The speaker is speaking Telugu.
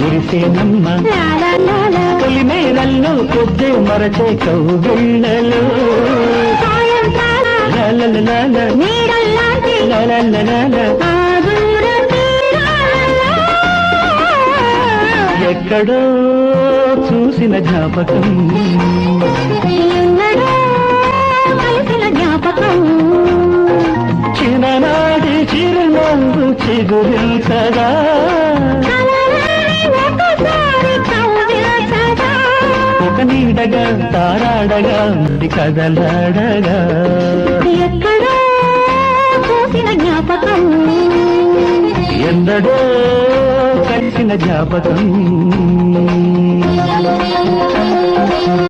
మురిసేనమ్మ తొలి మేరల్లో పొద్దే మరచే కౌగిళ్ళలో ఎక్కడో చూసిన జ్ఞాపకం చిన్ననాడి చిరునవ్వు చిగురించగా ఒక నీడగా తారాడగా కదలాడగా ఎక్కడో చూసిన జ్ఞాపకం ఎందడో కలిసిన జ్ఞాపకం